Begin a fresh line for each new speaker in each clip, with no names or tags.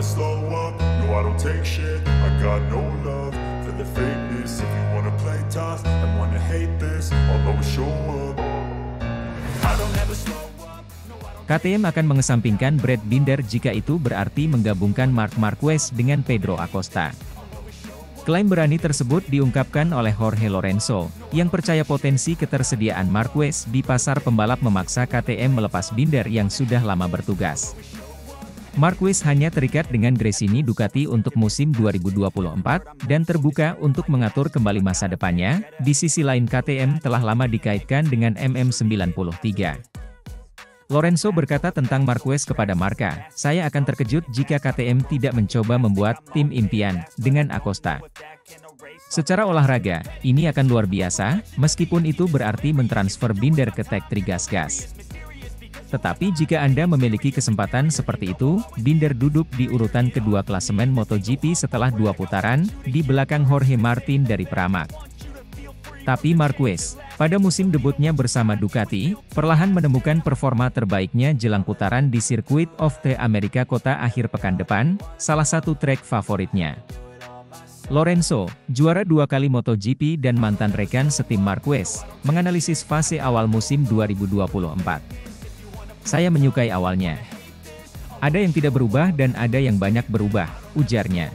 never slow up, no I don't take shit. I got no love for the fakeness. If you wanna play tough and wanna hate this, I'll always show up. I don't ever slow up, no I don't.
KTM akan mengesampingkan Brad Binder jika itu berarti menggabungkan Marc Marquez dengan Pedro Acosta. Klaim berani tersebut diungkapkan oleh Jorge Lorenzo, yang percaya potensi ketersediaan Marquez di pasar pembalap memaksa KTM melepas Binder yang sudah lama bertugas. Marquez hanya terikat dengan Gresini Ducati untuk musim 2024, dan terbuka untuk mengatur kembali masa depannya. Di sisi lain KTM telah lama dikaitkan dengan MM93. Lorenzo berkata tentang Marquez kepada Marca, "Saya akan terkejut jika KTM tidak mencoba membuat tim impian dengan Acosta. Secara olahraga, ini akan luar biasa, meskipun itu berarti mentransfer Binder ke Tech 3 Gas. Tetapi jika Anda memiliki kesempatan seperti itu, Binder duduk di urutan kedua klasemen MotoGP setelah 2 putaran, di belakang Jorge Martin dari Pramac." Tapi Marquez, pada musim debutnya bersama Ducati, perlahan menemukan performa terbaiknya jelang putaran di Circuit of the America Kota akhir pekan depan, salah satu trek favoritnya. Lorenzo, juara 2 kali MotoGP dan mantan rekan setim Marquez, menganalisis fase awal musim 2024. "Saya menyukai awalnya. Ada yang tidak berubah dan ada yang banyak berubah," ujarnya.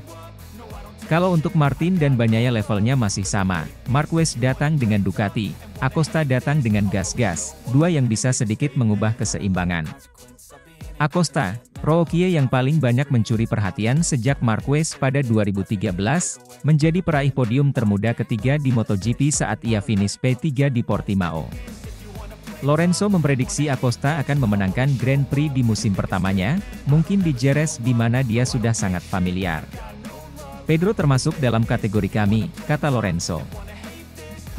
Kalau untuk Martin dan Bagnaia levelnya masih sama. Marquez datang dengan Ducati, Acosta datang dengan gas-gas, dua yang bisa sedikit mengubah keseimbangan. Acosta, rookie yang paling banyak mencuri perhatian sejak Marquez pada 2013, menjadi peraih podium termuda ketiga di MotoGP saat ia finish P3 di Portimao. Lorenzo memprediksi Acosta akan memenangkan Grand Prix di musim pertamanya, mungkin di Jerez di mana dia sudah sangat familiar. "Pedro termasuk dalam kategori kami," kata Lorenzo.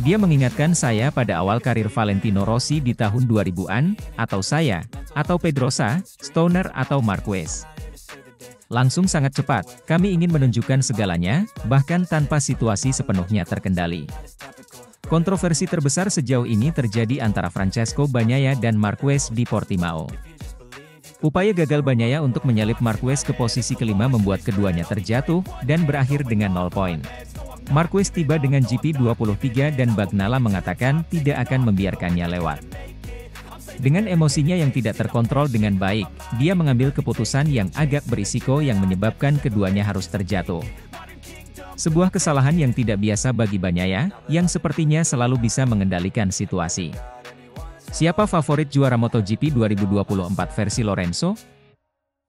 Dia mengingatkan saya pada awal karir Valentino Rossi di tahun 2000-an, atau saya, atau Pedrosa, Stoner atau Marquez. Langsung sangat cepat, kami ingin menunjukkan segalanya, bahkan tanpa situasi sepenuhnya terkendali. Kontroversi terbesar sejauh ini terjadi antara Francesco Bagnaia dan Marquez di Portimao. Upaya gagal Bagnaia untuk menyalip Marquez ke posisi kelima membuat keduanya terjatuh, dan berakhir dengan 0 poin. Marquez tiba dengan GP23 dan Bagnaia mengatakan tidak akan membiarkannya lewat. Dengan emosinya yang tidak terkontrol dengan baik, dia mengambil keputusan yang agak berisiko yang menyebabkan keduanya harus terjatuh. Sebuah kesalahan yang tidak biasa bagi Bagnaia, yang sepertinya selalu bisa mengendalikan situasi. Siapa favorit juara MotoGP 2024 versi Lorenzo?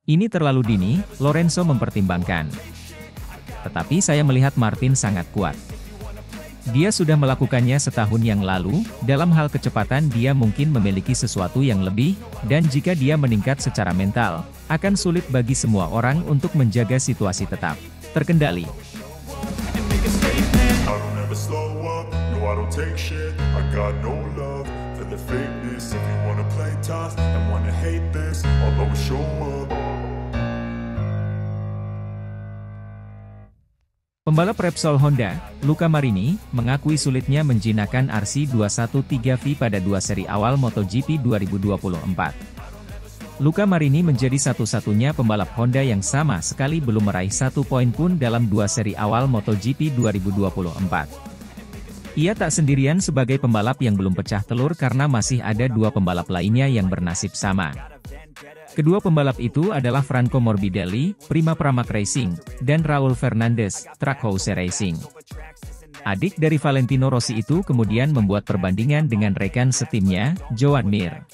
Ini terlalu dini, Lorenzo mempertimbangkan. Tetapi saya melihat Martin sangat kuat. Dia sudah melakukannya setahun yang lalu, dalam hal kecepatan dia mungkin memiliki sesuatu yang lebih, dan jika dia meningkat secara mental, akan sulit bagi semua orang untuk menjaga situasi tetap terkendali.
I don't ever slow up, no I don't take shit. I got no love for the fakeness. If you wanna play tough and wanna hate this, I'll always show up.
Pembalap Repsol Honda, Luca Marini, mengakui sulitnya menjinakkan RC213V pada 2 seri awal MotoGP 2024. Luca Marini menjadi satu-satunya pembalap Honda yang sama sekali belum meraih 1 poin pun dalam 2 seri awal MotoGP 2024. Ia tak sendirian sebagai pembalap yang belum pecah telur karena masih ada 2 pembalap lainnya yang bernasib sama. Kedua pembalap itu adalah Franco Morbidelli, Prima Pramac Racing, dan Raul Fernandez, Trackhouse Racing. Adik dari Valentino Rossi itu kemudian membuat perbandingan dengan rekan setimnya, Joan Mir.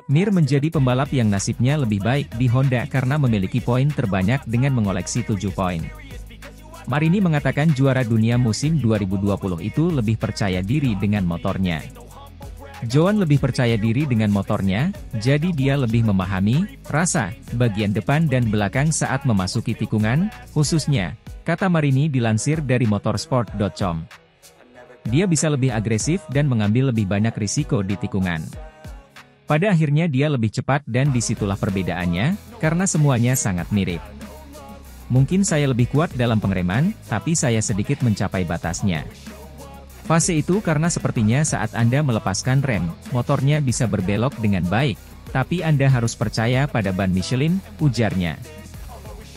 Mir menjadi pembalap yang nasibnya lebih baik di Honda karena memiliki poin terbanyak dengan mengoleksi 7 poin. Marini mengatakan juara dunia musim 2020 itu lebih percaya diri dengan motornya. Joan lebih percaya diri dengan motornya, jadi dia lebih memahami rasa bagian depan dan belakang saat memasuki tikungan, khususnya, kata Marini dilansir dari motorsport.com. Dia bisa lebih agresif dan mengambil lebih banyak risiko di tikungan. Pada akhirnya dia lebih cepat dan disitulah perbedaannya, karena semuanya sangat mirip. Mungkin saya lebih kuat dalam pengereman, tapi saya sedikit mencapai batasnya. Fase itu karena sepertinya saat Anda melepaskan rem, motornya bisa berbelok dengan baik, tapi Anda harus percaya pada ban Michelin, ujarnya.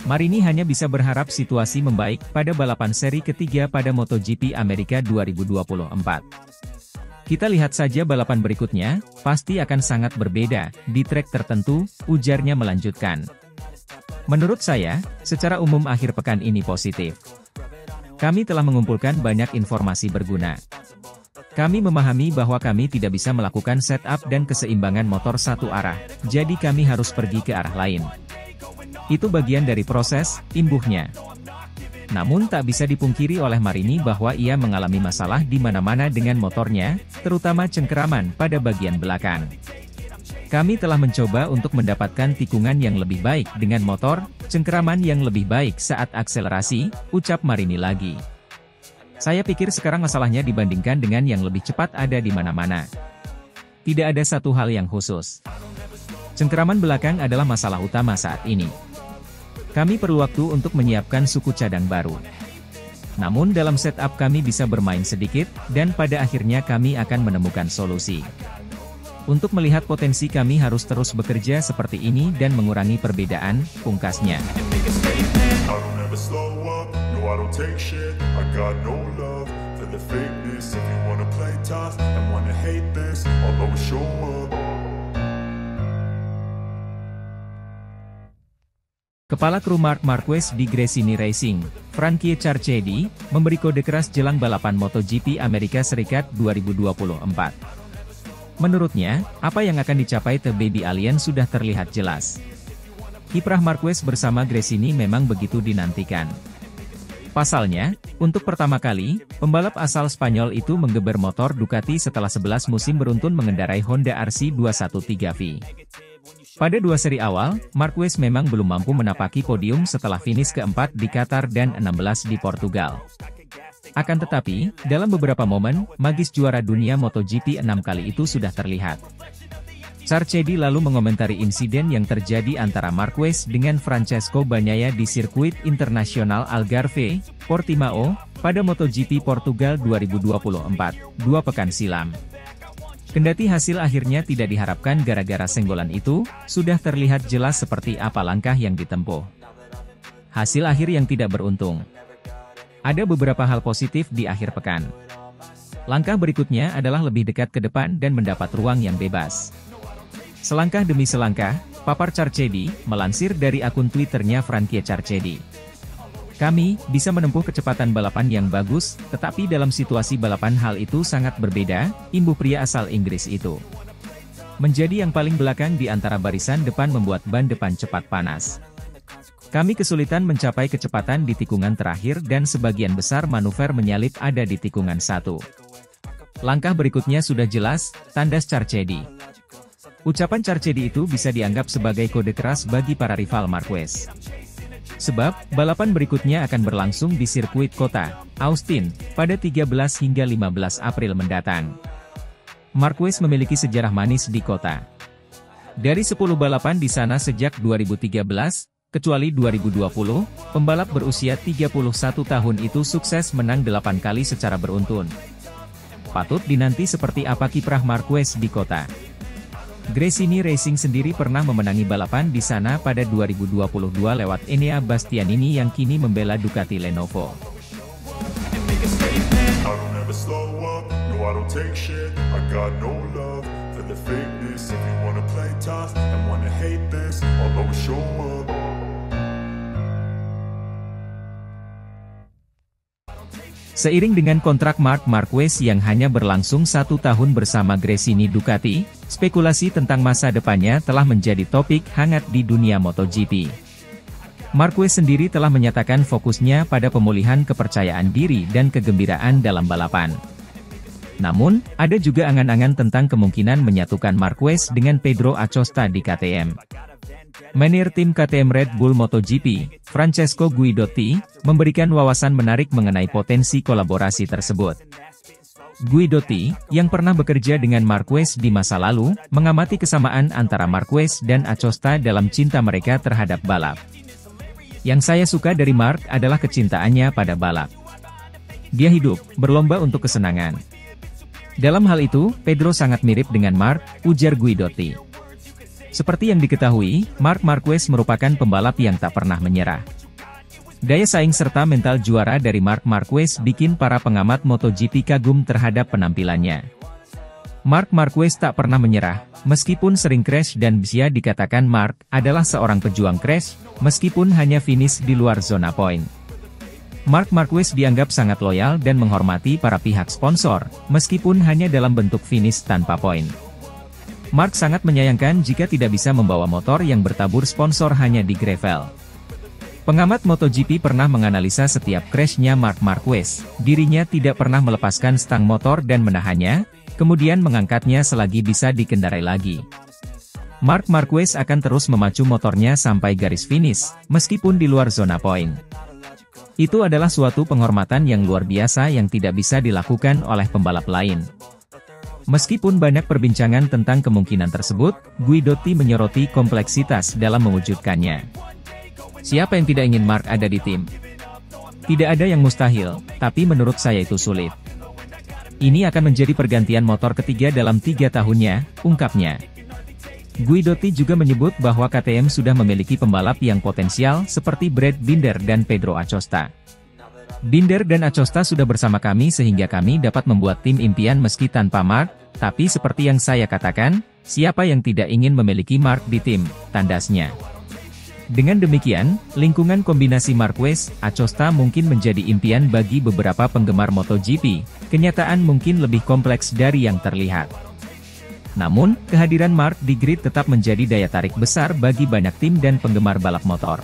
Marini hanya bisa berharap situasi membaik pada balapan seri ketiga pada MotoGP Amerika 2024. Kita lihat saja balapan berikutnya, pasti akan sangat berbeda, di trek tertentu, ujarnya melanjutkan. Menurut saya, secara umum akhir pekan ini positif. Kami telah mengumpulkan banyak informasi berguna. Kami memahami bahwa kami tidak bisa melakukan setup dan keseimbangan motor satu arah, jadi kami harus pergi ke arah lain. Itu bagian dari proses, imbuhnya. Namun tak bisa dipungkiri oleh Marini bahwa ia mengalami masalah di mana-mana dengan motornya, terutama cengkeraman pada bagian belakang. Kami telah mencoba untuk mendapatkan tikungan yang lebih baik dengan motor, cengkeraman yang lebih baik saat akselerasi, ucap Marini lagi. Saya pikir sekarang masalahnya dibandingkan dengan yang lebih cepat ada di mana-mana. Tidak ada satu hal yang khusus. Cengkeraman belakang adalah masalah utama saat ini. Kami perlu waktu untuk menyiapkan suku cadang baru. Namun dalam setup kami bisa bermain sedikit, dan pada akhirnya kami akan menemukan solusi. Untuk melihat potensi kami harus terus bekerja seperti ini dan mengurangi perbedaan, pungkasnya. Kepala kru Marc Marquez di Gresini Racing, Frankie Carchedi, memberi kode keras jelang balapan MotoGP Amerika Serikat 2024. Menurutnya, apa yang akan dicapai The Baby Alien sudah terlihat jelas. Kiprah Marquez bersama Gresini memang begitu dinantikan. Pasalnya, untuk pertama kali, pembalap asal Spanyol itu menggeber motor Ducati setelah 11 musim beruntun mengendarai Honda RC213V. Pada dua seri awal, Marquez memang belum mampu menapaki podium setelah finish keempat di Qatar dan 16 di Portugal. Akan tetapi, dalam beberapa momen, magis juara dunia MotoGP 6 kali itu sudah terlihat. Carchedi lalu mengomentari insiden yang terjadi antara Marquez dengan Francesco Bagnaia di sirkuit internasional Algarve, Portimao, pada MotoGP Portugal 2024, 2 pekan silam. Kendati hasil akhirnya tidak diharapkan gara-gara senggolan itu, sudah terlihat jelas seperti apa langkah yang ditempuh. Hasil akhir yang tidak beruntung. Ada beberapa hal positif di akhir pekan. Langkah berikutnya adalah lebih dekat ke depan dan mendapat ruang yang bebas. Selangkah demi selangkah, papar Carchedi, melansir dari akun Twitternya Frankie Carchedi. Kami bisa menempuh kecepatan balapan yang bagus, tetapi dalam situasi balapan hal itu sangat berbeda, imbuh pria asal Inggris itu. Menjadi yang paling belakang di antara barisan depan membuat ban depan cepat panas. Kami kesulitan mencapai kecepatan di tikungan terakhir dan sebagian besar manuver menyalip ada di tikungan 1. Langkah berikutnya sudah jelas, tandas Carchedi. Ucapan Carchedi itu bisa dianggap sebagai kode keras bagi para rival Marquez. Sebab, balapan berikutnya akan berlangsung di sirkuit kota, Austin, pada 13 hingga 15 April mendatang. Marquez memiliki sejarah manis di kota. Dari 10 balapan di sana sejak 2013, kecuali 2020, pembalap berusia 31 tahun itu sukses menang 8 kali secara beruntun. Patut dinanti seperti apa kiprah Marquez di kota. Gresini Racing sendiri pernah memenangi balapan di sana pada 2022 lewat Enea Bastianini yang kini membela Ducati Lenovo. Seiring dengan kontrak Marc Marquez yang hanya berlangsung 1 tahun bersama Gresini Ducati, spekulasi tentang masa depannya telah menjadi topik hangat di dunia MotoGP. Marquez sendiri telah menyatakan fokusnya pada pemulihan kepercayaan diri dan kegembiraan dalam balapan. Namun, ada juga angan-angan tentang kemungkinan menyatukan Marquez dengan Pedro Acosta di KTM. Manajer tim KTM Red Bull MotoGP, Francesco Guidotti, memberikan wawasan menarik mengenai potensi kolaborasi tersebut. Guidotti, yang pernah bekerja dengan Marquez di masa lalu, mengamati kesamaan antara Marquez dan Acosta dalam cinta mereka terhadap balap. Yang saya suka dari Marc adalah kecintaannya pada balap. Dia hidup, berlomba untuk kesenangan. Dalam hal itu, Pedro sangat mirip dengan Marc, ujar Guidotti. Seperti yang diketahui, Marc Marquez merupakan pembalap yang tak pernah menyerah. Daya saing serta mental juara dari Marc Marquez bikin para pengamat MotoGP kagum terhadap penampilannya. Marc Marquez tak pernah menyerah, meskipun sering crash dan bisa dikatakan Marc adalah seorang pejuang crash, meskipun hanya finish di luar zona poin. Marc Marquez dianggap sangat loyal dan menghormati para pihak sponsor, meskipun hanya dalam bentuk finish tanpa poin. Marc sangat menyayangkan jika tidak bisa membawa motor yang bertabur sponsor hanya di gravel. Pengamat MotoGP pernah menganalisa setiap crashnya Marc Marquez, dirinya tidak pernah melepaskan stang motor dan menahannya, kemudian mengangkatnya selagi bisa dikendarai lagi. Marc Marquez akan terus memacu motornya sampai garis finish, meskipun di luar zona poin. Itu adalah suatu penghormatan yang luar biasa yang tidak bisa dilakukan oleh pembalap lain. Meskipun banyak perbincangan tentang kemungkinan tersebut, Guidotti menyoroti kompleksitas dalam mewujudkannya. Siapa yang tidak ingin Marc ada di tim? Tidak ada yang mustahil, tapi menurut saya itu sulit. Ini akan menjadi pergantian motor ketiga dalam 3 tahunnya, ungkapnya. Guidotti juga menyebut bahwa KTM sudah memiliki pembalap yang potensial seperti Brad Binder dan Pedro Acosta. Binder dan Acosta sudah bersama kami sehingga kami dapat membuat tim impian meski tanpa Marc, tapi seperti yang saya katakan, siapa yang tidak ingin memiliki Marc di tim, tandasnya. Dengan demikian, lingkungan kombinasi Marquez, Acosta mungkin menjadi impian bagi beberapa penggemar MotoGP, kenyataan mungkin lebih kompleks dari yang terlihat. Namun, kehadiran Marc di grid tetap menjadi daya tarik besar bagi banyak tim dan penggemar balap motor.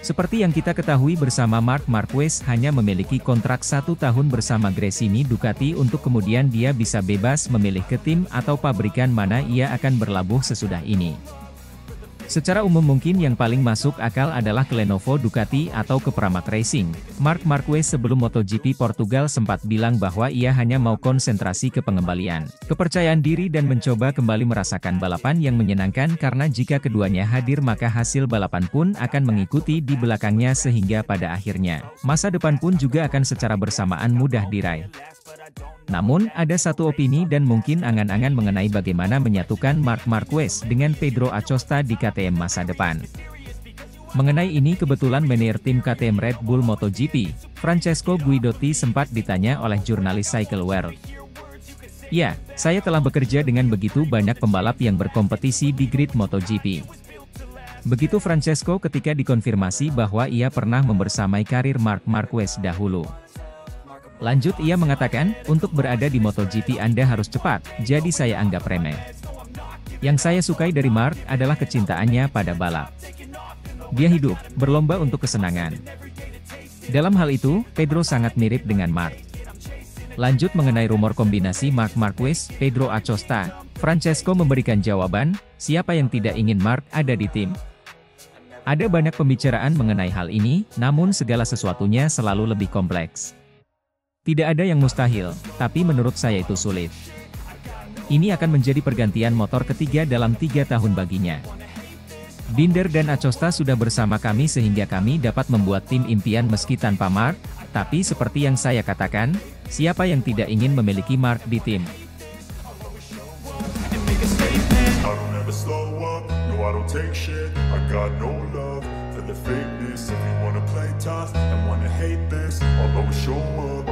Seperti yang kita ketahui bersama Marc Marquez hanya memiliki kontrak 1 tahun bersama Gresini Ducati untuk kemudian dia bisa bebas memilih ke tim atau pabrikan mana ia akan berlabuh sesudah ini. Secara umum mungkin yang paling masuk akal adalah ke Lenovo Ducati atau ke Pramac Racing. Marc Marquez sebelum MotoGP Portugal sempat bilang bahwa ia hanya mau konsentrasi ke pengembalian, kepercayaan diri dan mencoba kembali merasakan balapan yang menyenangkan karena jika keduanya hadir maka hasil balapan pun akan mengikuti di belakangnya sehingga pada akhirnya, masa depan pun juga akan secara bersamaan mudah diraih. Namun, ada satu opini dan mungkin angan-angan mengenai bagaimana menyatukan Marc Marquez dengan Pedro Acosta di KTM masa depan. Mengenai ini kebetulan manajer tim KTM Red Bull MotoGP, Francesco Guidotti sempat ditanya oleh jurnalis Cycle World. Ya, saya telah bekerja dengan begitu banyak pembalap yang berkompetisi di grid MotoGP. Begitu Francesco ketika dikonfirmasi bahwa ia pernah membersamai karir Marc Marquez dahulu. Lanjut ia mengatakan, untuk berada di MotoGP Anda harus cepat, jadi saya anggap remeh. Yang saya sukai dari Marc adalah kecintaannya pada balap. Dia hidup, berlomba untuk kesenangan. Dalam hal itu, Pedro sangat mirip dengan Marc. Lanjut mengenai rumor kombinasi Marc Marquez, Pedro Acosta, Francesco memberikan jawaban, siapa yang tidak ingin Marc ada di tim? Ada banyak pembicaraan mengenai hal ini, namun segala sesuatunya selalu lebih kompleks. Tidak ada yang mustahil, tapi menurut saya itu sulit. Ini akan menjadi pergantian motor ketiga dalam 3 tahun baginya. Binder dan Acosta sudah bersama kami sehingga kami dapat membuat tim impian meski tanpa Marc, tapi seperti yang saya katakan, siapa yang tidak ingin memiliki Marc di tim?
The fakeness, if you wanna play tough and wanna hate this, I'll always show up.